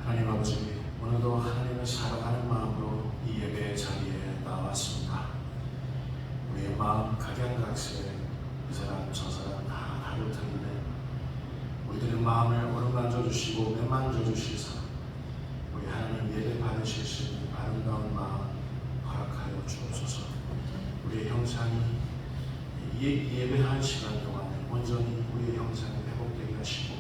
하나님 아버지, 오늘도 하나님을 사랑하는 마음으로 이 예배의 자리에 나왔습니다. 우리의 마음 각양각색, 이 사람 저 사람 다 다를 텐데 우리들의 마음을 어루만져 주시고 매만져 주시사 우리 하나님 예배 받으실 수 있는 아름다운 마음 허락하여 주옵소서. 우리의 형상이 예배할 시간 동안에 온전히 우리의 형상이 회복되게 하시고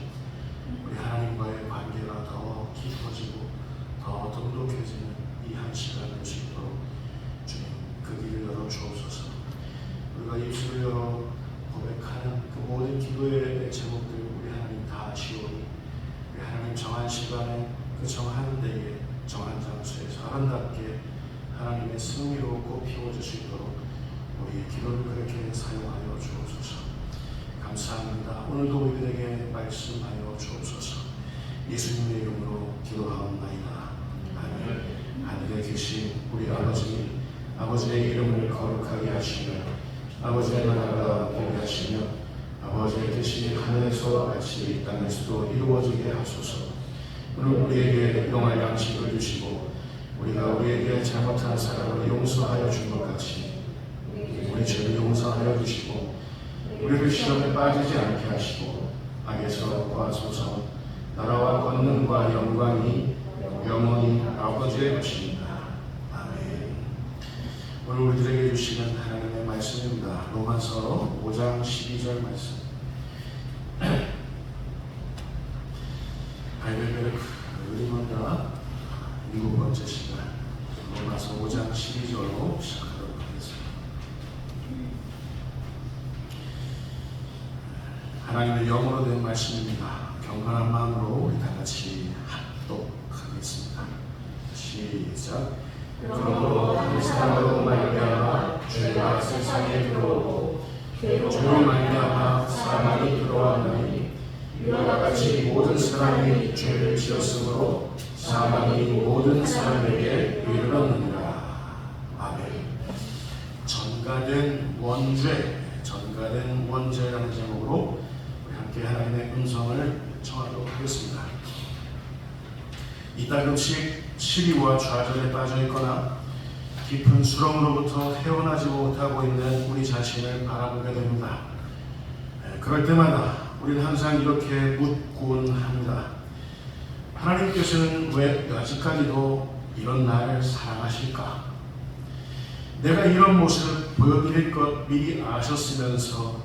우리 하나님과의 관계가 더 깊어지고 더 돈독해지는 이 한 시간을 수 있도록 주님 그 길을 열어 주옵소서. 우리가 입술을 열어 고백하는 그 모든 기도의 제목들 우리 하나님 다 아시오니 우리 하나님 정한 시간에 그 정한 데에 정한 장소에서 아름답게 하나님의 승리로 꽃피워질 수 있도록 우리의 기도를 그렇게 사용하여 주옵소서. 감사합니다. 오늘도 우리들에게 말씀하여 주옵소서. 예수님의 이름으로 기도하옵나이다. 아멘. 하늘에 계신 우리 아버지, 아버지의 이름을 거룩하게 하시며 아버지의 나라가 오게 하시며 아버지의 뜻이 하늘에서 같이 이 땅에서도 이루어지게 하소서. 오늘 우리에게 용할 양식을 주시고 우리가 우리에게 잘못한 사람을 용서하여 준 것 같이 우리 죄를 용서하여 주시고 우리를 시험에 빠지지 않게 하시고 악에서 구하소서. 나라와 권능과 영광이 영원히 아버지의 것입니다. 아멘. 오늘 우리들에게 주시는 하나님의 말씀입니다. 로마서 5장 12절 말씀. 하이델베르크 의리문답 7번째 시간 로마서 5장 12절로 시작하도록 하겠습니다. 하나님의 영으로 된 말씀입니다. 경건한 마음으로 우리 다 같이 합독하겠습니다. 시작. 그러므로 한 사람으로 말미암아 죄가 세상에 들어오고 죄로 말미암아 사망이 들어왔나니 이와 같이 모든 사람이 죄를 지었으므로 사망이 모든 사람에게 이르렀느니라. 아멘. 전가된 원죄라는 제목으로 우리 함께 하나님의 음성을 청하도록 하겠습니다. 이따금씩 시리와 좌절에 빠져 있거나 깊은 수렁으로부터 헤어나지 못하고 있는 우리 자신을 바라보게 됩니다. 그럴 때마다 우리는 항상 이렇게 묻곤 합니다. 하나님께서는 왜 아직까지도 이런 나를 사랑하실까? 내가 이런 모습을 보여드릴 것 미리 아셨으면서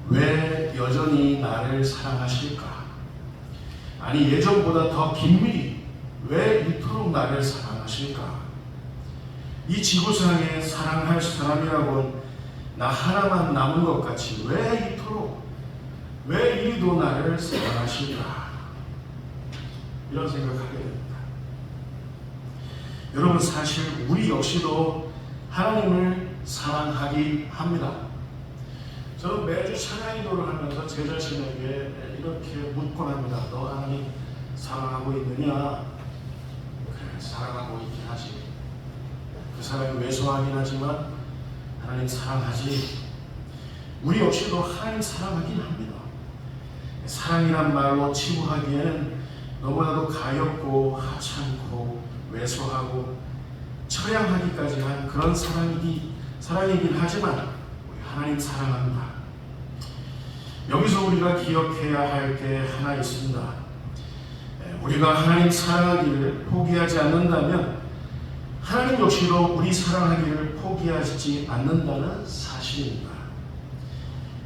왜 여전히 나를 사랑하실까? 아니 예전보다 더 긴밀히 왜 이토록 나를 사랑하실까? 이 지구상에 사랑할 사람이라곤 나 하나만 남은 것 같이 왜 이토록 왜 이리도 나를 사랑하실까? 이런 생각하게 됩니다. 여러분 사실 우리 역시도 하나님을 사랑하기 합니다. 저는 매주 찬양 기도를 하면서 제 자신에게 이렇게 묻곤 합니다. 너 하나님 사랑하고 있느냐? 그래, 사랑하고 있긴 하지. 그 사람이 왜소하긴 하지만 하나님 사랑하지. 우리 역시도 하나님 사랑하긴 합니다. 사랑이란 말로 치부하기에는 너무나도 가엽고 하찮고 왜소하고 처량하기까지 한 그런 사랑이긴 하지만 우리 하나님 사랑합니다. 여기서 우리가 기억해야 할 게 하나 있습니다. 우리가 하나님 사랑하기를 포기하지 않는다면 하나님 역시도 우리 사랑하기를 포기하지 않는다는 사실입니다.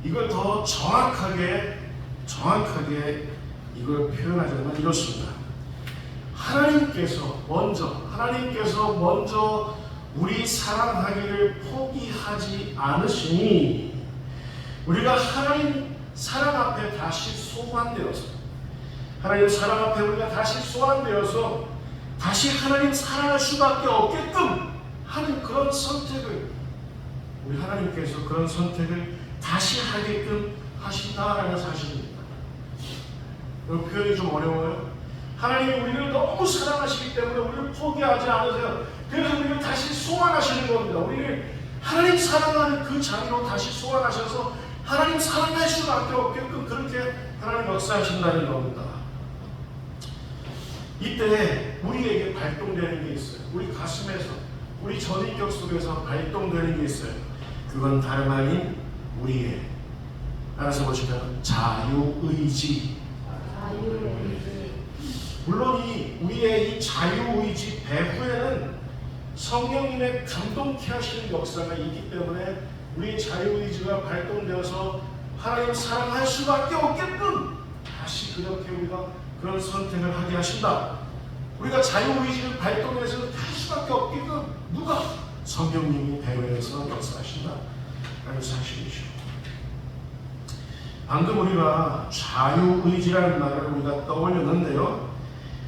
이걸 더 정확하게 이걸 표현하자면 이렇습니다. 하나님께서 먼저 우리 사랑하기를 포기하지 않으시니 우리가 하나님 사랑 앞에 다시 소환되어서 다시 하나님 사랑할 수밖에 없게끔 하는 그런 선택을 우리 하나님께서 그런 선택을 다시 하게끔 하신다라는 사실입니다. 이 표현이 좀 어려워요. 하나님이 우리를 너무 사랑하시기 때문에 우리를 포기하지 않으세요. 그래서 우리를 다시 소환하시는 겁니다. 우리를 하나님 사랑하는 그 자리로 다시 소환하셔서 하나님 사랑할 수밖에 없게끔 그렇게 하나님 역사하신다는 겁니다. 이때 우리에게 발동되는 게 있어요. 우리 가슴에서, 우리 전인격 속에서 발동되는 게 있어요. 그건 다름 아닌 우리의, 알아서 보시면 자유의지. 물론 우리의 이 자유의지 배후에는 성령님의 감동케 하시는 역사가 있기 때문에 우리의 자유의지가 발동되어서 하나님 사랑할 수밖에 없게끔 다시 그렇게 우리가 그런 선택을 하게 하신다. 우리가 자유의지를 발동해서 할 수밖에 없게끔 누가? 성령님이 배후에서 역사하신다 라는 사실이죠. 방금 우리가 자유의지라는 말을 우리가 떠올렸는데요,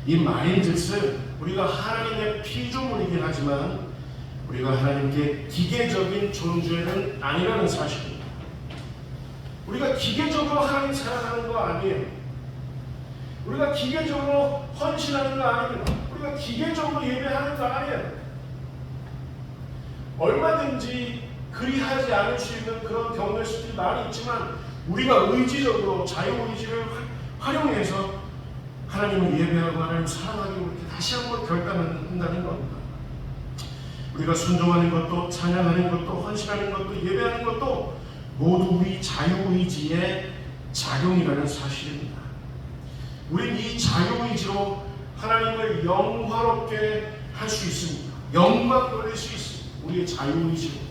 이 말인즉슨 우리가 하나님의 피조물이긴 하지만 우리가 하나님께 기계적인 존재는 아니라는 사실입니다. 우리가 기계적으로 하나님 사랑하는 거 아니에요. 우리가 기계적으로 헌신하는 거 아닙니다. 우리가 기계적으로 예배하는 거 아니에요. 얼마든지 그리하지 않을 수 있는 그런 경우의 수들이 많이 있지만 우리가 의지적으로 자유의지를 활용해서 하나님을 예배하고 하나님 사랑하기로 이렇게 다시 한번 결단한다는 겁니다. 우리가 순종하는 것도, 찬양하는 것도, 헌신하는 것도, 예배하는 것도 모두 우리 자유의지의 작용이라는 사실입니다. 우린 이 자유의지로 하나님을 영화롭게 할 수 있습니다. 영광 돌릴 수 있습니다. 우리의 자유의지로.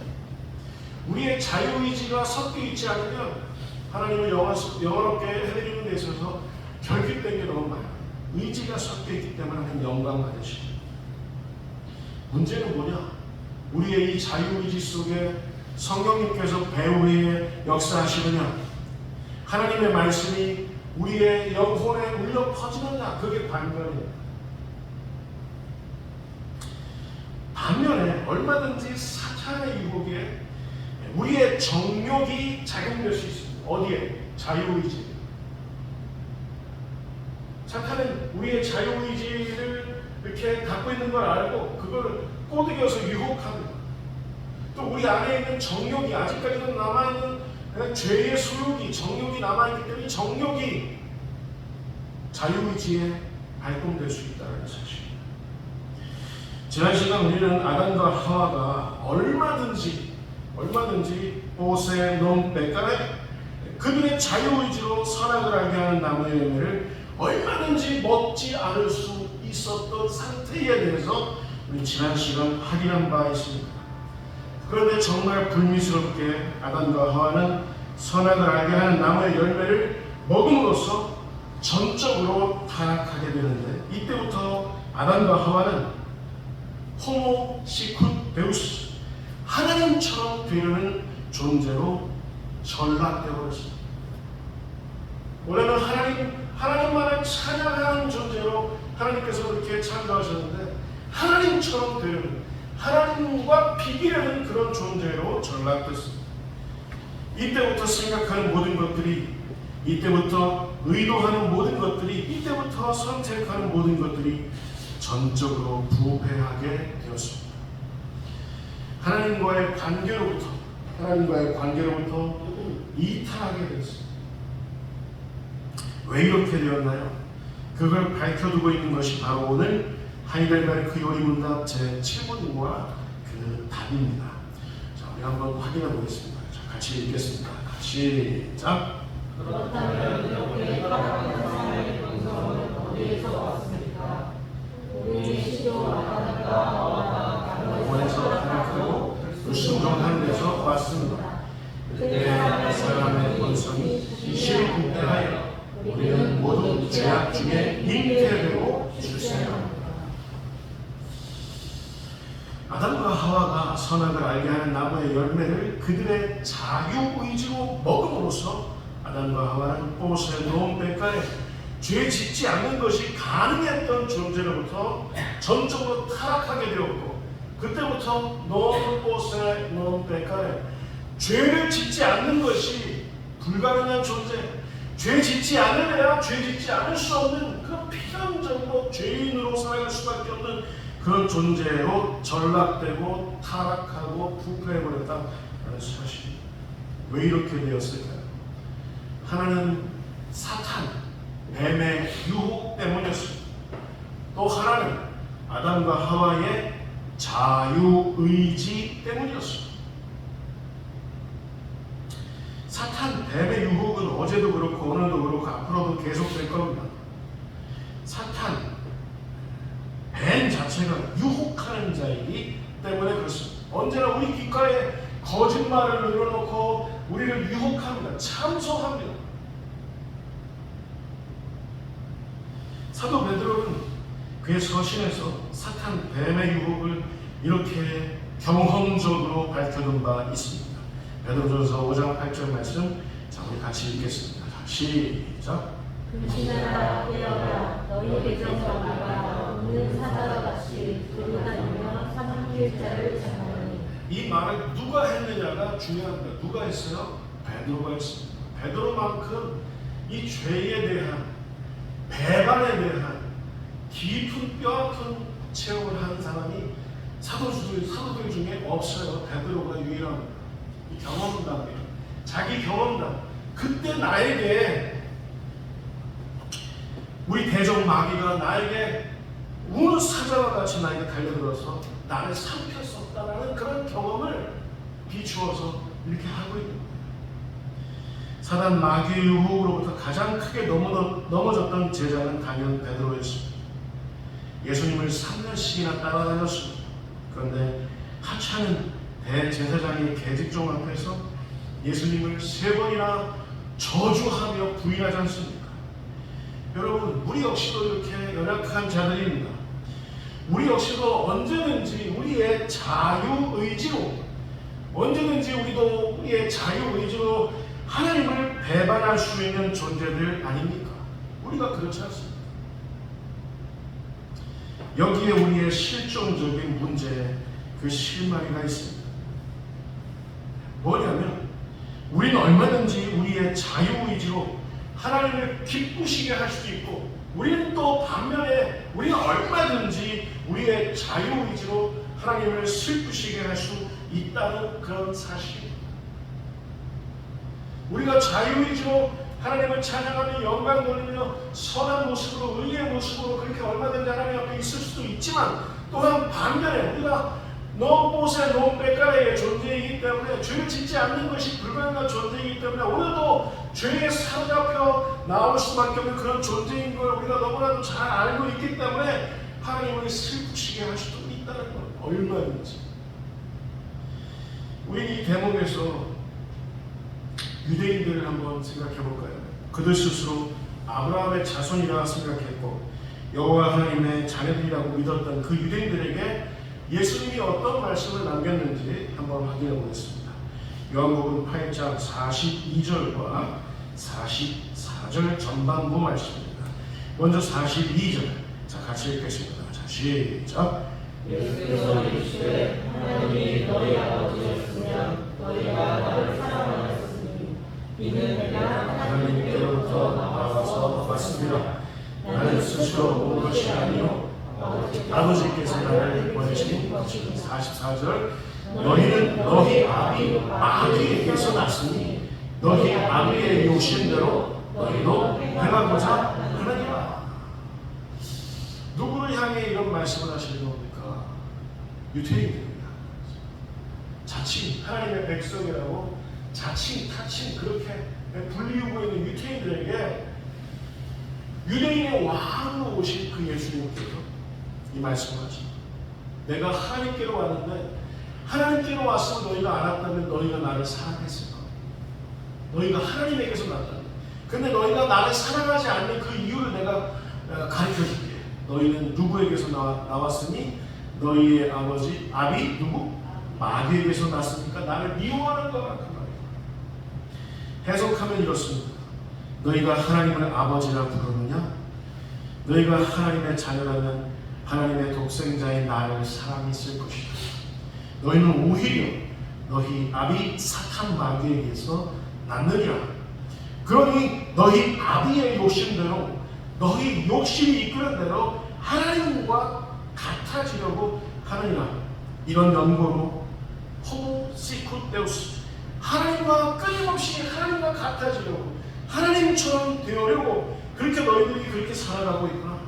우리의 자유의지가 섞여 있지 않으면 하나님을 영화롭게 해드리는 데 있어서 결핍된 게 너무 많아요. 의지가 섞여 있기 때문에 하나님 영광 받으십니다. 문제는 뭐냐? 우리의 이 자유의지 속에 성령님께서 배후에 역사하시느냐, 하나님의 말씀이 우리의 영혼에 울려 퍼지느냐, 그게 관건이에요. 반면에 얼마든지 사탄의 유혹에 우리의 정욕이 작용될 수 있습니다. 어디에? 자유의지. 사탄은 우리의 자유의지를 이렇게 갖고 있는 걸 알고 그걸 꼬드겨서 유혹합니다. 또 우리 안에 있는 정욕이, 아직까지도 남아있는 죄의 소욕이, 정욕이 남아있기 때문에 정욕이 자유의지에 발동될 수 있다는 사실입니다. 지난 시간 우리는 아담과 하와가 얼마든지 보세 논 백간에 그들의 자유의지로 선악을 알게 하는 나무의 열매를 얼마든지 먹지 않을 수 있었던 상태에 대해서 우리 지난 시간 확인한 바 있습니다. 그런데 정말 불미스럽게 아담과 하와는 선악을 알게 하는 나무의 열매를 먹음으로써 전적으로 타락하게 되는데, 이때부터 아담과 하와는 호모 시쿰 데우스, 하나님처럼 되려는 존재로 전락되어 버렸습니다. 원래는 하나님만을 찬양하는 존재로 하나님께서 그렇게 창조하셨는데 하나님처럼 되려는, 하나님과 비교하는 그런 존재로 전락됐습니다. 이때부터 생각하는 모든 것들이, 이때부터 의도하는 모든 것들이, 이때부터 선택하는 모든 것들이 전적으로 부패하게 되었습니다. 하나님과의 관계로부터 이탈하게 되었습니다. 왜 이렇게 되었나요? 그걸 밝혀두고 있는 것이 바로 오늘 하이델베르크 요리문답 제7문과 그 답입니다. 자, 우리 한번 확인해 보겠습니다. 자, 같이 읽겠습니다. 시작. 그렇다면 이렇게 타락한 사람의 본성은 어디에서 왔습니까? 우리의 시도 아담과 하와가 원에서 타락하고 불순종한 데서 왔습니다. 그때 사람의 본성이 이실 국대하여 우리는 모두 죄악 중에 잉태되고 출생합니다. 아담과 하와가 선악을 알게 하는 나무의 열매를 그들의 자유의지로 먹음으로써 아담과 하와는 보세 논 백간에 죄 짓지 않는 것이 가능했던 존재로부터 전적으로 타락하게 되었고, 그때부터 보세 논 백간에 죄를 짓지 않는 것이 불가능한 존재, 죄 짓지 않으려야 죄 짓지 않을 수 없는 그런 필연적으로 죄인으로 살아갈 수밖에 없는 그런 존재로 전락되고 타락하고 부패해버렸다는 사실. 왜 이렇게 되었을까요? 하나는 사탄, 뱀의 유혹 때문이었습니다. 또 하나는 아담과 하와의 자유의지 때문이었습니다. 사탄, 뱀의 유혹은 어제도 그렇고 오늘도 그렇고 앞으로도 계속될 겁니다. 사탄, 뱀 자체가 유혹하는 자이기 때문에 그렇습니다. 언제나 우리 귓가에 거짓말을 늘어놓고 우리를 유혹합니다. 참소합니다. 사도 베드로는 그의 서신에서 사탄, 뱀의 유혹을 이렇게 경험적으로 밝혀둔 바 있습니다. 베드로전서 5장 8절 말씀, 자 우리 같이 읽겠습니다. 시작. 근신하라 깨어라 너희 백성마다 없는 사자와 같이 돌아다니며 삼킬 자를 찾아오니. 이 말을 누가 했느냐가 중요합니다. 누가 했어요? 베드로가 했습니다. 베드로만큼 이 죄에 대한 배반에 대한 깊은 뼈아픈 체험을 한 사람이 사도들 중에 없어요. 베드로가 유일합니다. 이 경험담이에요. 자기 경험담. 그때 나에게 우리 대적 마귀가 나에게 우는 사자와 같이 나에게 달려들어서 나를 삼켰었다라는 그런 경험을 비추어서 이렇게 하고 있는 거예요. 사단 마귀의 유혹으로부터 가장 크게 넘어졌던 제자는 당연 베드로였습니다. 예수님을 3년씩이나 따라다녔습니다. 그런데 하찮은 대제사장의 계집종 앞에서 예수님을 3번이나 저주하며 부인하지 않습니까? 여러분, 우리 역시도 이렇게 연약한 자들입니다. 우리 역시도 언제든지 우리의 자유의지로, 언제든지 우리도 우리의 자유의지로 하나님을 배반할 수 있는 존재들 아닙니까? 우리가 그렇지 않습니다. 여기에 우리의 실종적인 문제, 그 실마리가 있습니다. 뭐냐면 우리는 얼마든지 우리의 자유의지로 하나님을 기쁘시게 할 수도 있고, 우리는 또 반면에 우리는 얼마든지 우리의 자유의지로 하나님을 슬프시게 할 수 있다는 그런 사실. 우리가 자유의지로 하나님을 찬양하며 영광 돌리며 선한 모습으로, 의의 모습으로 그렇게 얼마든지 하나님 앞에 있을 수도 있지만, 또한 반면에 우리가 넘보세 넘백가의 존재이기 때문에, 죄를 짓지 않는 것이 불가능한 존재이기 때문에 오늘도 죄에 사로잡혀 나올 수밖에 없는 그런 존재인 걸 우리가 너무나도 잘 알고 있기 때문에 하나님을 슬프시게 할 수도 있다는 것. 얼마든지. 우리 이 대목에서 유대인들을 한번 생각해 볼까요? 그들 스스로 아브라함의 자손이라 생각했고 여호와 하나님의 자녀들이라고 믿었던 그 유대인들에게 예수님이 어떤 말씀을 남겼는지 한번 확인해 보겠습니다. 요한복음 8장 42절과 44절 전반부 말씀입니다. 먼저 42절, 자 같이 읽겠습니다. 자 시작. 예수께서 이르시되 하나님이 너희 아버지였으면 너희가 나를 사랑하였으니 이는 내가 하나님께로부터 나와서 왔습니다. 나는 스스로 온 것이 아니요 아버지께서 나를 보내신 것입니다. 44절. 너희는 너희 아비 마귀에게서 났으니 너희 아비의 욕심대로 너희도 행하고자 하느니라. 누구를 향해 이런 말씀을 하시는 겁니까? 유대인들입니다. 자칭 하나님의 백성이라고 자칭 타칭 그렇게 불리우고 있는 유대인들에게 유대인의 왕으로 오신 그 예수님께서 이 말씀을 하십니다. 내가 하나님께로 왔는데 하나님께로 왔으면 너희가 알았다면 너희가 나를 사랑했을 거야. 너희가 하나님에게서 났다. 근데 너희가 나를 사랑하지 않는 그 이유를 내가 가르쳐줄게. 너희는 누구에게서 나왔으니 너희의 아버지 아비 누구? 마귀에게서 났으니까 나를 미워하는 거라. 그 말이야. 해석하면 이렇습니다. 너희가 하나님을 아버지라 부르느냐? 너희가 하나님의 자녀라면 하나님의 독생자인 나를 사랑했을 것이다. 너희는 오히려 너희 아비 사탄 마귀에게서 났느니라. 그러니 너희 아비의 욕심대로 너희 욕심이 이끄는 대로 하나님과 같아지려고 하느니라. 이런 연고로 호모시쿠데우스, 하나님과 끊임없이 하나님과 같아지려고, 하나님처럼 되어려고 그렇게 너희들이 그렇게 살아가고 있구나.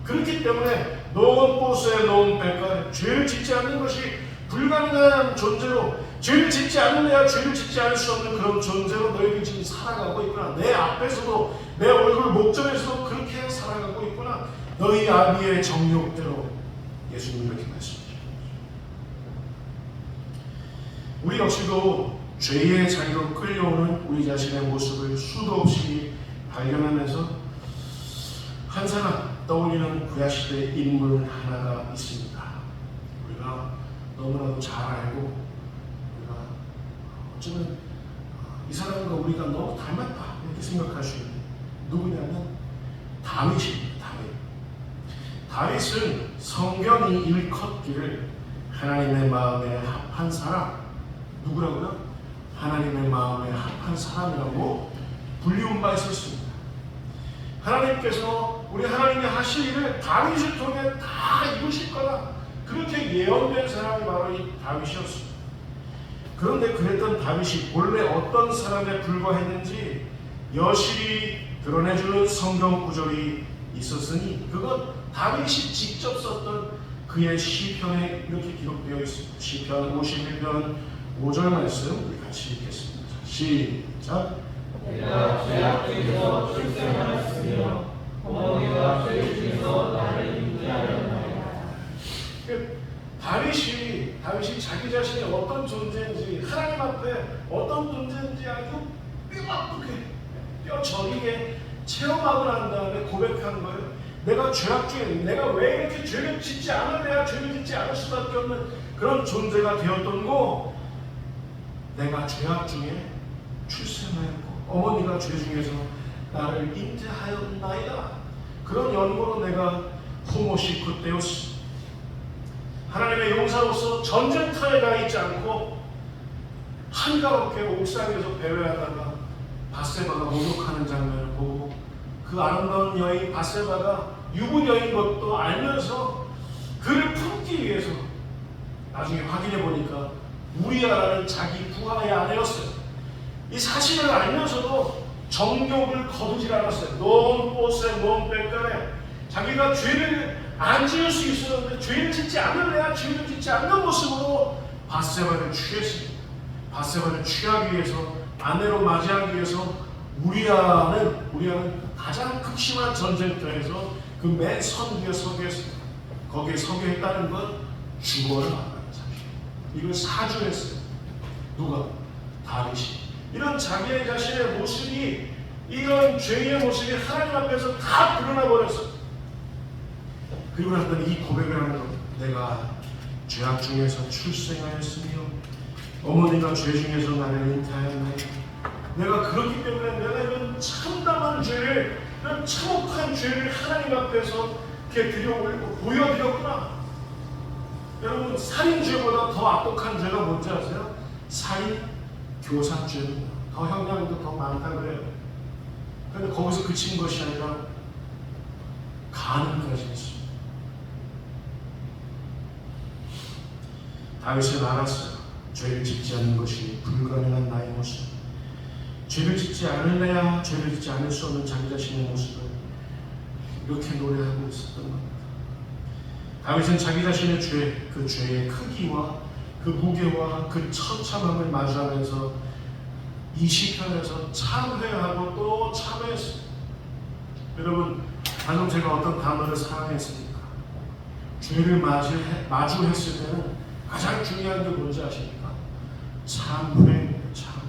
그렇기 때문에 노은 보스에 노은 백가에 죄를 짓지 않는 것이 불가능한 존재로, 죄를 짓지 않으려야 죄를 짓지 않을 수 없는 그런 존재로 너희들이 지금 살아가고 있구나. 내 앞에서도 내 얼굴 목전에서도 그렇게 살아가고 있구나. 너희 아비의 정욕대로. 예수님이 이렇게 말씀하십니다. 우리 역시도 죄의 자리로 끌려오는 우리 자신의 모습을 수도 없이 발견하면서 한 사람 떠올리는 구약시대 인물 하나가 있습니다. 우리가 너무나도 잘 알고, 우리가 어쩌면 이 사람과 우리가 너무 닮았다 이렇게 생각할 수 있는 누구냐면 다윗입니다. 다윗은 성경이 일컫기를 하나님의 마음에 합한 사람, 누구라고요? 하나님의 마음에 합한 사람이라고 불리운 바 있었습니다. 하나님께서 우리 하나님이 하실 일을 다윗을 통해 다 이루실 거다, 그렇게 예언된 사람이 바로 이 다윗이었습니다. 그런데 그랬던 다윗이 본래 어떤 사람에 불과했는지 여실히 드러내주는 성경 구절이 있었으니 그건 다윗이 직접 썼던 그의 시편에 이렇게 기록되어 있습니다. 시편 51편 5절 말씀 우리 같이 읽겠습니다. 시작. 내가 죄악 중에서 출생하였으며 어머니가 죄 중에서 나를 잉태하였나이다. 다윗이 자기 자신이 어떤 존재인지, 하나님 앞에 어떤 존재인지 아주 뼈아프게 뼈저리게 체험하고 난 다음에 고백한 거예요. 내가 죄악 중에, 내가 왜 이렇게 죄를 짓지 않으려야 죄를 짓지 않을 수밖에 없는 그런 존재가 되었던 거, 내가 죄악 중에 출생하였고 어머니가 죄 중에서 나를 잉태하였나이다. 그런 연고로 내가 호모시쿠데우스, 하나님의 용사로서 전쟁터에 가 있지 않고 한가롭게 옥상에서 배회하다가 바세바가 목욕하는 장면을 보고 그 아름다운 여인 바세바가 유부녀인 것도 알면서 그를 품기 위해서 나중에 확인해 보니까 우리아라는 자기 부하의 아내였어요. 이 사실을 알면서도 정욕을 거두질 않았어요. 논 옷에 논 백간에 자기가 죄를 안 지을 수 있었는데 죄를 짓지 않으려야 죄를 짓지 않는 모습으로 바세바를 취했습니다. 바세바를 취하기 위해서, 아내로 맞이하기 위해서 우리아는 가장 극심한 전쟁터에서 그 맨 선 위에 서게 했습니다. 거기에 서게 했다는 건 죽어야 한다는 사실. 이걸 사주했어요. 누가? 다윗이. 이런 자기의 자신의 모습이, 이런 죄의 모습이 하나님 앞에서 다 드러나 버렸어요. 그리고 나서는 이 고백을 하는 겁니다. 내가 죄악 중에서 출생하였으며 어머니가 죄 중에서 나를 잉태하였나이다. 내가 그렇기 때문에 내가 이런 참담한 죄를, 이런 참혹한 죄를 하나님 앞에서 이렇게 들여올리고 보여드렸구나. 여러분, 살인죄보다 더 악독한 죄가 뭔지 아세요? 살인 교사죄입니다. 더 형량도 더 많다 그래요. 그런데 거기서 그친 것이 아니라 간음까지 했습니다. 다윗은 알았어요. 죄를 짓지 않는 것이 불가능한 나의 모습. 죄를 짓지 않을래야 죄를 짓지 않을 수 없는 자기 자신의 모습을 이렇게 노래하고 있었던 겁니다. 다윗은 자기 자신의 죄, 그 죄의 크기와 그 무게와 그 처참함을 마주하면서 이 시편에서 참회하고 또 참회했습니다. 여러분, 방금 제가 어떤 단어를 사용했습니까? 죄를 마주했을 때는 가장 중요한 게 뭔지 아십니까? 참회입니다. 참회.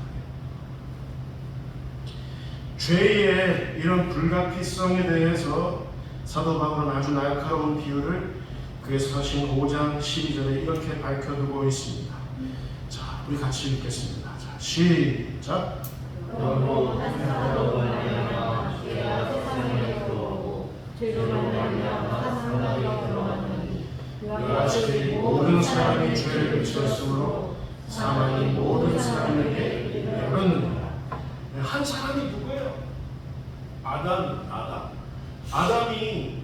죄의 이런 불가피성에 대해서 사도 바울은 아주 날카로운 비유를 그의 서신 5장 12절에 이렇게 밝혀두고 있습니다. 자, 우리 같이 읽겠습니다. 자, 시작. 그러므로 한 사람으로 말미암아 죄가 세상에 들어오고 죄로 말미암아 사망이 들어왔느니 그와 같이 모든 사람이 죄를 지었으므로 사망이 모든 사람에게 이르렀느니라. 한 사람이 누구예요? 아담이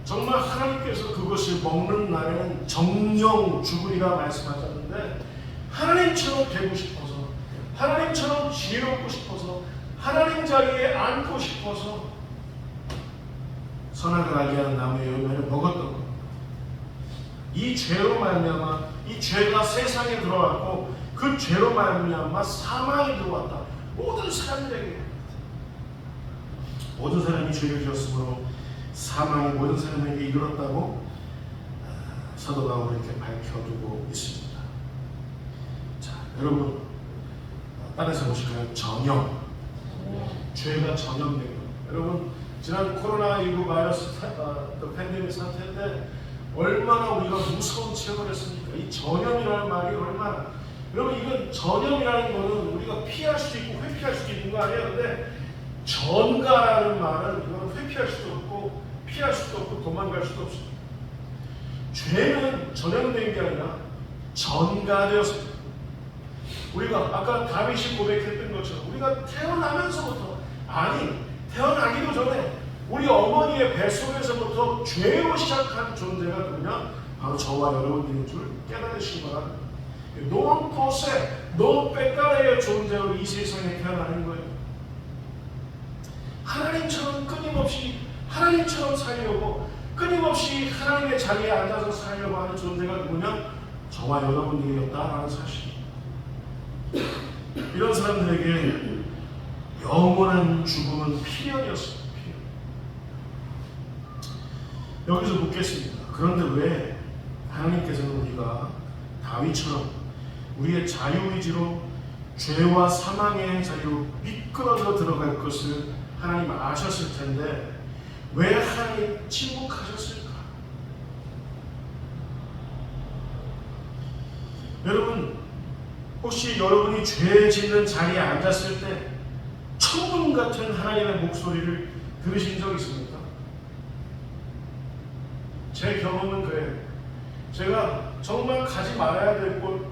정말 하나님께서 그것을 먹는 날에는 정령 죽으리라 말씀하셨는데, 하나님처럼 되고 싶어서, 하나님처럼 지혜롭고 싶어서, 하나님 자리에 앉고 싶어서 선악을 알게 하는 나무의 열매를 먹었던 겁니다. 이 죄로 말미암아, 이 죄가 세상에 들어왔고 그 죄로 말미암아 사망이 들어왔다. 모든 사람들에게, 모든 사람이 죄를 지었으므로 사망이 모든 사람에게 이르렀다고 사도 바울이 이렇게 밝혀두고 있습니다. 자, 여러분 따라서 보실까요? 전염. 죄가 전염된 것. 여러분 지난 코로나19 바이러스 팬데믹 사태 때 얼마나 우리가 무서운 체험을 했습니까? 이 전염이라는 말이 얼마나, 여러분 이건 전염이라는 거는 우리가 피할 수도 있고 회피할 수도 있는 거 아니에요? 근데 전가라는 말은 이건 회피할 수도 없고 피할 수도 없고 도망갈 수도 없습니다. 죄는 전염된 게 아니라 전가되었습니다. 우리가 아까 다윗이 고백했던 것처럼 우리가 태어나면서부터, 아니 태어나기도 전에 우리 어머니의 뱃속에서부터 죄로 시작한 존재가 누구냐? 바로 저와 여러분들인 줄 깨달으시기 바랍니다. 노 포세, 노 빼까레의 존재로 이 세상에 태어나는 거예요. 하나님처럼 끊임없이 하나님처럼 살려고, 끊임없이 하나님의 자리에 앉아서 살려고 하는 존재가 누구냐? 저와 여러분들이었다라는 사실. 이런 사람들에게 영원한 죽음은 필연이었습니다. 여기서 묻겠습니다. 그런데 왜 하나님께서는 우리가 다윗처럼 우리의 자유의지로 죄와 사망의 자리로 미끄러져 들어갈 것을 하나님 아셨을 텐데 왜 하나님 침묵하셨을까? 여러분 혹시 여러분이 죄 짓는 자리에 앉았을 때 천군 같은 하나님의 목소리를 들으신 적 있습니까? 제 경험은 그래요. 제가 정말 가지 말아야 될 곳,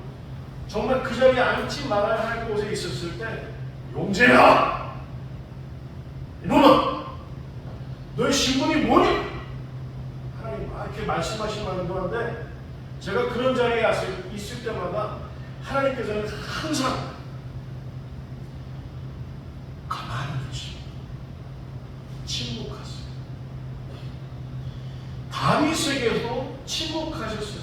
정말 그 자리에 앉지 말아야 할 곳에 있었을 때, 용재야! 이놈아! 너의 신분이 뭐니? 하나님 이렇게 말씀하시는 동안인데 제가 그런 자리에 있을 때마다 하나님께서는 항상 가만히 계시고 침묵하세요. 다윗에게도 침묵하셨어요.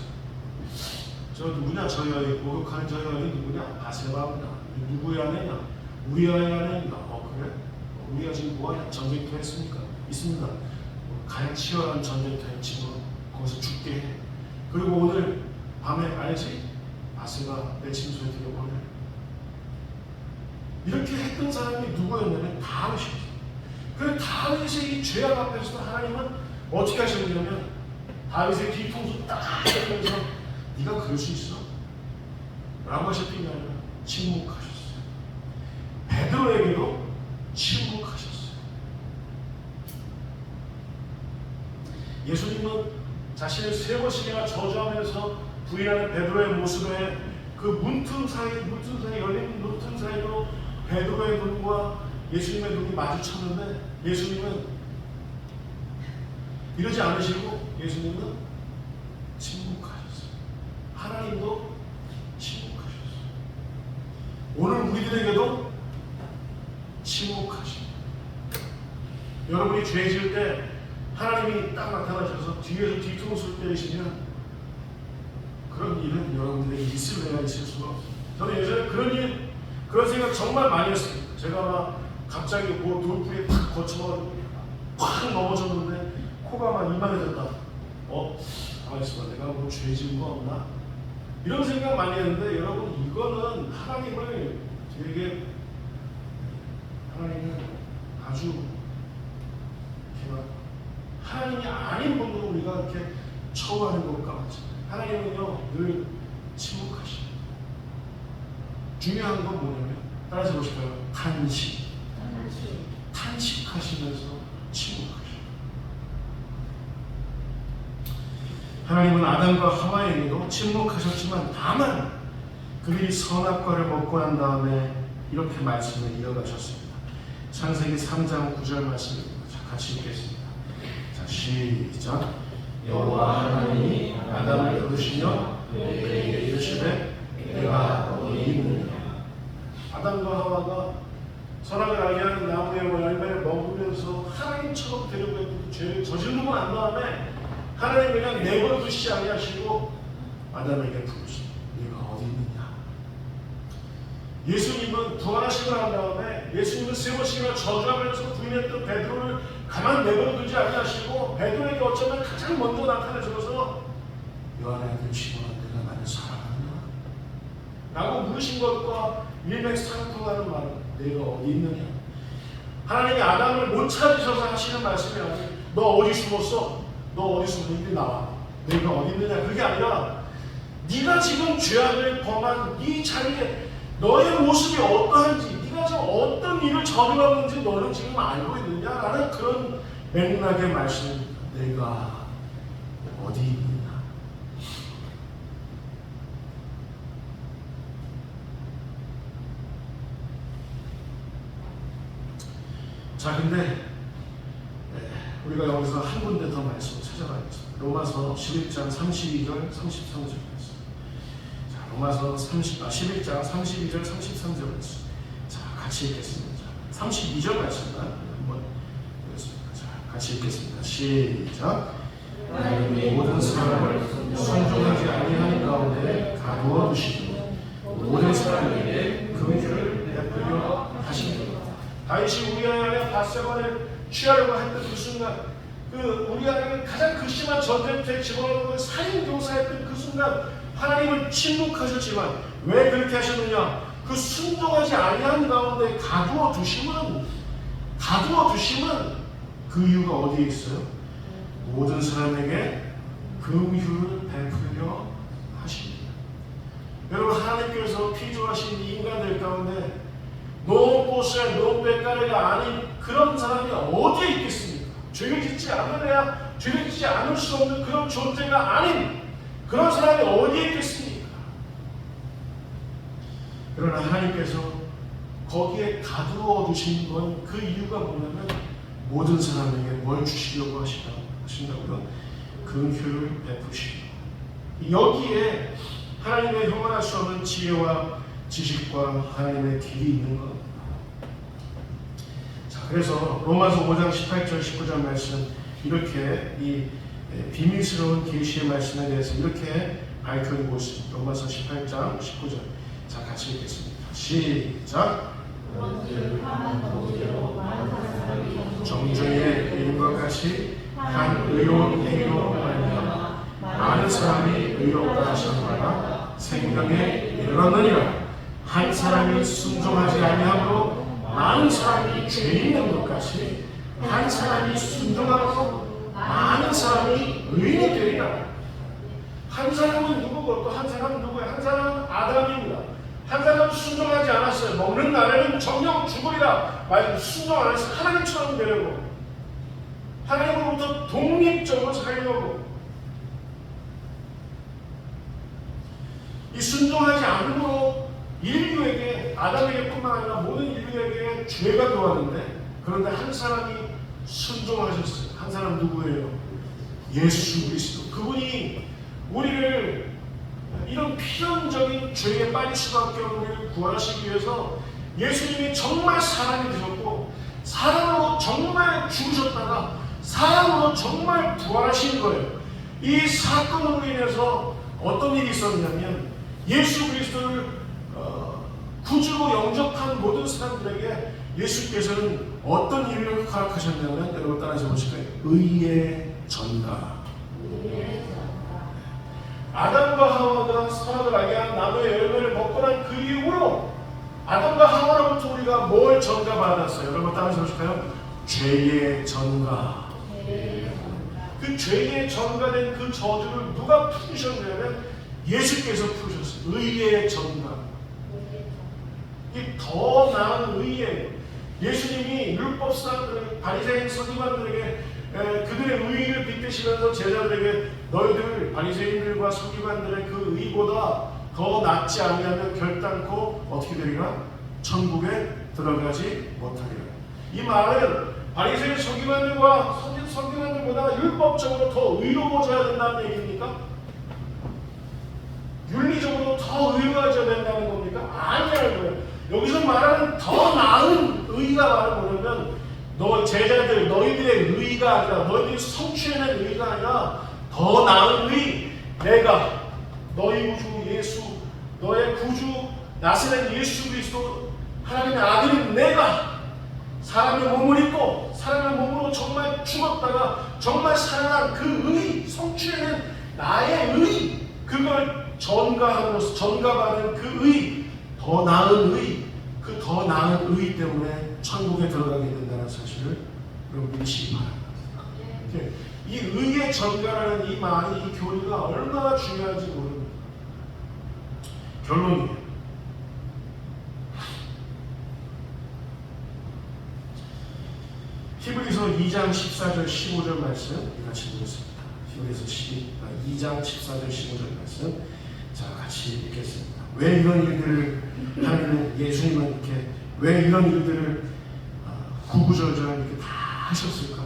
저 누구냐? 저 여인, 목욕하는 저 여인이 누구냐? 바세바입니다. 누구의 아내냐? 우리아의 아내입니다. 그래? 우리가 지금 뭐하냐? 전쟁터 했습니까? 있습니다. 가장 치열한 전쟁터에 지금 거기서 죽게 해. 그리고 오늘 밤에 알지? 바세바 내 침소에 들어보내. 이렇게 했던 사람이 누구였냐면 다윗이었어요. 그 다윗의 이 죄악 앞에서 하나님은 어떻게 하셨냐면 다윗의 뒤통수 딱 하면서 네가 그럴 수 있어? 라고 하셨던 게 아니라 침묵하셨어요. 베드로에게도 침묵하셨어요. 예수님은 자신을 세 번씩이나 저주하면서 부인하는 베드로의 모습에 그 문틈 사이 열린 문틈 사이로 베드로의 눈과 예수님의 눈이 마주쳤는데 예수님은 이러지 않으시고 예수님은 침묵하셨어요. 하나님도 침묵하셨어요. 오늘 우리들에게도 침묵하십니다. 여러분이 죄 지을 때 하나님이 딱 나타나셔서 뒤에서 뒤통수를 때리시면 그런 일은 여러분들에게 있을래야 있을 수가 없어요. 저는 예전에 그런 생각 정말 많이 했습니다. 제가 막 갑자기 뭐 돌부리에 탁 거쳐가지고 확 넘어졌는데 코가 막 이만해졌다. 가만있어봐. 내가 뭐 죄 지은 거 없나? 이런 생각 많이 했는데 여러분 이거는 하나님은 아주 이렇게 막 하나님이 아닌 분으로 우리가 이렇게 처우하는 것과 같이 하나님은요 늘 침묵하십니다. 중요한 건 뭐냐면 따라서 보실까요? 탄식하시면서 침묵하십니다. 하나님은 아담과 하와에게도 침묵하셨지만 다만 그들이 선악과를 먹고 난 다음에 이렇게 말씀을 이어가셨습니다. 창세기 3장 9절 말씀입니다. 자, 같이 읽겠습니다. 자, 시작. 여호와 하나님이 아담을 부르시며 그에게 이르시되 내가 어디 있느냐. 아담과 하와가 선악을 알게 하는 나무의 열매를 먹으면서 하나님처럼 되려고 했는데 죄를 저지르고 난 다음에 하나님 그냥 내버려 두시지 아니하시고 아담에게 부르시니 네가 어디 있느냐. 예수님은 부활하시고 난 다음에 예수님은 세 번씩이나 저주하면서 부인했던 베드로를 가만 내버려 두지 아니하시고 베드로에게 어쩌면 가장 먼저 나타내셔서 요한에게 시몬아 내가 나를 사랑하느냐 라고 물으신 것과 일맥상통하는 말은 내가 어디 있느냐. 하나님이 아담을 못 찾으셔서 하시는 말씀이 아니에요. 너 어디 숨었어? 너 어디 숨었어? 이리 나와. 내가 어디 있느냐. 그게 아니라 네가 지금 죄악을 범한 이 자리에 너의 모습이 어떠한지, 네가 지금 어떤 일을 저질렀는지 너는 지금 알고 있느냐라는 그런 맥락의 말씀입니다. 내가 어디 있느냐. 자, 근데 우리가 여기서 한 군데 더 말씀을 찾아가겠습니다. 로마서 11장 32절 33절 말씀. 자, 로마서 11장 32절 33절 말씀. 자, 같이 읽겠습니다. 32절 말씀만 한번 읽겠습니다. 자, 같이 읽겠습니다. 시작. 하나님이 모든 사람을 순종하지 아니하는 가운데 가두어 두시고 모든 사람에게 긍휼을 베풀려 하시니라. 다윗이 우리아의 밧세바를 취하려고 했던 그 순간, 그 우리아를 가장 극심한 전쟁터에 집어넣고 살인 교사했던 그 순간 하나님은 침묵하셨지만 왜 그렇게 하셨느냐? 그 순종하지 아니한 가운데 가두어 두심은 그 이유가 어디에 있어요? 모든 사람에게 긍휼을 베풀려 하십니다. 여러분, 하나님께서 피조하신 이 인간들 가운데 노보세 노백가래가 아닌 그런 사람이 어디에 있겠습니까? 죄를 짓지 않으려야 죄를 짓지 않을 수 없는 그런 존재가 아닌 그런 사람이 어디에 있겠습니까? 그러나 하나님께서 거기에 가두어 두신 건 그 이유가 뭐냐면 모든 사람에게 뭘 주시려고 하신다고요? 긍휼을 베푸시고 여기에 하나님의 형언할 수 없는 지혜와 지식과 하나님의 길이 있는 것. 자, 그래서 로마서 5장 18절 19절 말씀 이렇게 이 비밀스러운 계시의 말씀에 대해서 이렇게 밝혀주고 있습니다. 로마서 18장 19절. 자, 같이 읽겠습니다. 시작. 정죄의 이름과 같이 한 의로운 행위로 말미암아 많은 사람이 의롭다 하셨노라. 생명에 이르렀느니라. 한 사람이 순종하지 아니하므로 많은 사람이 죄 있는 것 같이 한 사람이 순종하므로 많은 사람이 의인이 되리라. 한 사람은 누구고 또 한 사람은 누구예요? 한 사람은 아담입니다. 한 사람은 순종하지 않았어요. 먹는 날에는 정녕 죽으리라. 만약 순종 안 해서 하나님처럼 되려고 하나님으로부터 독립적으로 살려고 이 순종하지 않음으로 인류에게 아담에게 뿐만 아니라 모든 인류에게 죄가 들어왔는데 그런데 한 사람이 순종하셨어요. 한 사람 누구예요? 예수 그리스도. 그분이 우리를 이런 필연적인 죄에 빠질 수밖에 없는 우리를 구원하시기 위해서 예수님이 정말 사람이 되셨고 사람으로 정말 죽으셨다가 사람으로 정말 부활하신 거예요. 이 사건으로 인해서 어떤 일이 있었냐면 예수 그리스도를 구주로 영접한 모든 사람들에게 예수께서는 어떤 일을 허락하셨냐면 여러분 따라서 보실까요? 의의 전가. 아담과 하와가 선악을 알게 한 나무의 열매를 먹고 난 그 이후로 아담과 하와로부터 우리가 뭘 전가받았어요? 여러분 따라서 보실까요? 죄의 전가. 그 죄의 전가된 그 저주를 누가 풀으셨냐면 예수께서 풀으셨어요. 의의 전가. 이 더 나은 의예요. 예수님이 율법사들, 바리새인 서기관들에게 그들의 의의를 빗대시면서 제자들에게 너희들 바리새인들과 서기관들의 그 의보다 더 낫지 아니하면 결단코 어떻게 되리라? 천국에 들어가지 못하리라. 이 말은 바리새인 서기관들과 서기관들보다 율법적으로 더 의로워져야 된다는 얘기입니까? 윤리적으로 더 의로워져야 된다는 겁니까? 아니라는 거예요. 여기서 말하는 더 나은 의가 말은 뭐냐면 너 제자들 너희들의 의가 아니라 너희들이 성취해낸 의가 아니라 더 나은 의, 내가 너희 구주 예수, 너의 구주 나사렛 예수 그리스도 하나님의 아들인 내가 사람의 몸을 입고 사람의 몸으로 정말 죽었다가 정말 살아난 그 의, 성취해낸 나의 의, 그걸 전가함으로써 전가받은 그 의, 더 나은 의, 그 더 나은 의 때문에 천국에 들어가게 된다는 사실을 여러분 믿으시기 바랍니다. 이 의의 전가라는 이 말이, 이 교리가 얼마나 중요한지 모릅니다. 결론이에요. 히브리서 2장 14절 15절 말씀 같이 보겠습니다. 히브리서 2장 14절 15절 말씀 자 같이 읽겠습니다. 왜 이런 일들을 하나님은 예수님은 이렇게 왜 이런 일들을 구구절절 이렇게 다 하셨을까?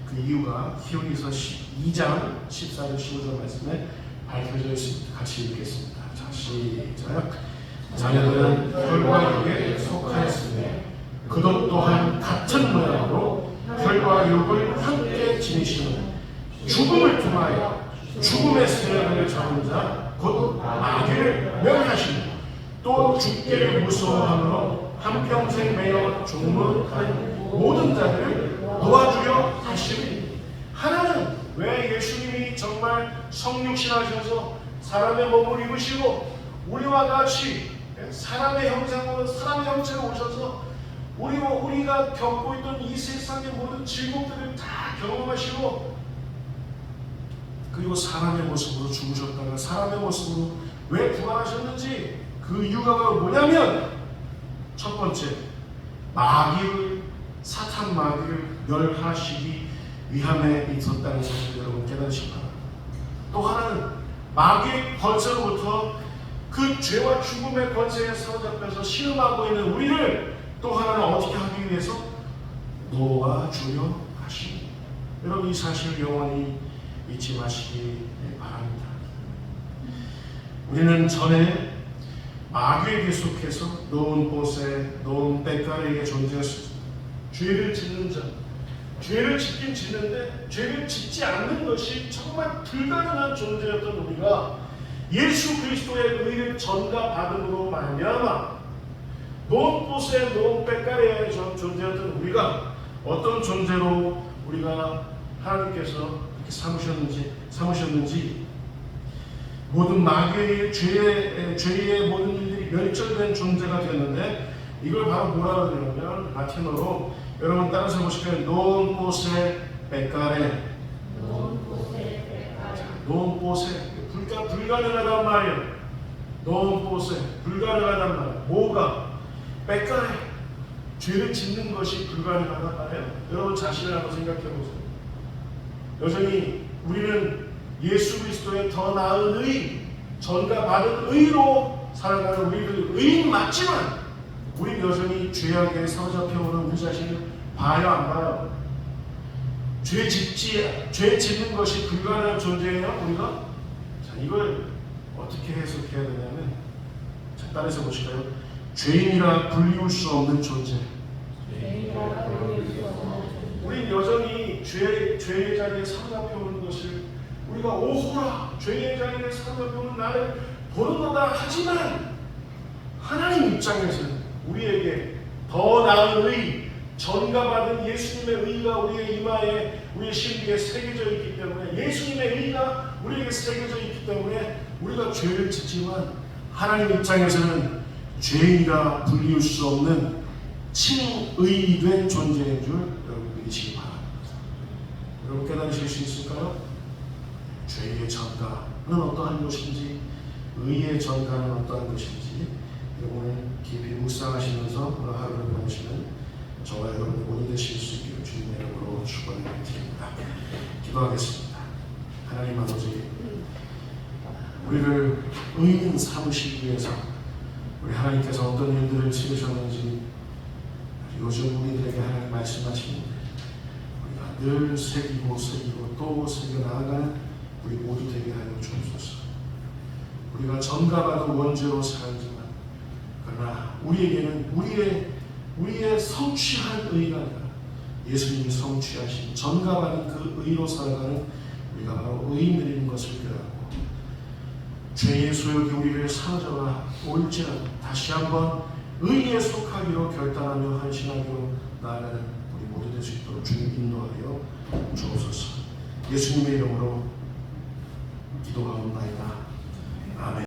그 이유가 히브리서 2장 14절 15절 말씀에 밝혀져 있습니다. 같이 읽겠습니다. 자 시작. 자녀들은 혈과 육에 속하였으며 그것 또한 같은 모양으로 혈과 육을 함께 지니시는 죽음을 통하여 죽음의 세력을 잡은 자 곧 마귀를 멸하시며 또 죽기를 무서워함으로 한평생 매여 종문하는 모든 자들을 도와주려 하시니 하나는 왜 예수님이 정말 성육신하셔서 사람의 몸을 입으시고 우리와 같이 사람의 형상으로 사람의 형체로 오셔서 우리가 겪고 있던 이 세상의 모든 질곡들을 다 경험하시고 그리고 사람의 모습으로 죽으셨다가 사람의 모습으로 왜 부활하셨는지 그 이유가 바로 뭐냐면 첫 번째 마귀를 사탄 마귀를 멸하시기 위함에 있었다는 사실을 여러분 깨달으시기 바랍니다. 또 하나는 마귀의 권세로부터 그 죄와 죽음의 권세에 사로잡혀서 신음하고 있는 우리를 또 하나는 어떻게 하기 위해서 놓아주려 하시니 여러분 이 사실을 영원히 잊지 마시기 바랍니다. 우리는 전에 마귀에게 속해서 놓은 곳에 놓은 뱃가리에게 존재했습니다. 죄를 짓는 자, 죄를 짓긴 짓는데 죄를 짓지 않는 것이 정말 불가능한 존재였던 우리가 예수 그리스도의 의를 전가받음으로 말미암아 놓은 곳에 놓은 뱃가리에 존재했던 우리가 어떤 존재로 우리가 하나님께서 이렇게 삼으셨는지 모든 마귀의 죄의 모든 일들이 멸절된 존재가 되었는데 이걸 바로 뭐라 그러냐면 라틴어로 여러분 따라서 보시면 놓은 곳에 뱃가래 놓은 곳에 불가능하단 말이에요. 놓은 곳에 불가능하단 말이에요. 뭐가? 뱃가래 죄를 짓는 것이 불가능하단 말이에요. 여러분 자신을 한번 생각해 보세요. 여전히 우리는 예수 그리스도의 더 나은 의, 전가받은 의로 살아가는 우리들 의인 맞지만 우리는 여전히 죄악에 사로잡혀오는 우리 자신을 봐요 안 봐요? 죄 짓는 것이 불가능한 존재예요 우리가? 자 이걸 어떻게 해석해야 되냐면 자 따라서 보실까요? 죄인이라 불리울 수 없는 존재. 우린 여전히 죄의 자리에 사로잡혀오는 것을 우리가 오호라 죄의 자리에 사로잡혀오는 나를 보는 거다 하지만 하나님 입장에서는 우리에게 더 나은 의, 전가받은 예수님의 의가 우리의 이마에 우리의 심기에 새겨져 있기 때문에 예수님의 의가 우리에게 새겨져 있기 때문에 우리가 죄를 짓지만 하나님 입장에서는 죄인이라 불리울 수 없는 친의된 존재인 줄 여러분 믿으시기 바랍니다. 여러분 깨달으실 수 있을까요? 죄의 전가는 어떠한 것인지 의의 전가는 어떠한 것인지 여러분을 깊이 묵상하시면서 하루를 보내시는 저와 여러분의 모두 되실 수 있기를 주님의 이름으로 축원을 드립니다. 기도하겠습니다. 하나님 아버지 우리를 의인 삼으시기 위해서 우리 하나님께서 어떤 일들을 치르셨는지 요즘 우리들에게 하나님 말씀하시는데 우리가 늘 새기고 또 새겨 나아가는 우리 모두 되게 하여 주옵소서. 우리가 전가봐도 원죄로 살지만 그러나 우리에게는 우리의 성취한 의가 아니라 예수님이 성취하신 전가받은 그 의로 살아가는 우리가 바로 의인들인 것을 깨닫고 죄의 소욕이 우리를 사로잡아 올지라도 다시 한번 의에 속하기로 결단하며 헌신하기로 나아가는 우리 모두 될 수 있도록 주님 인도하여 주옵소서. 예수님의 이름으로 기도하옵나이다. 아멘.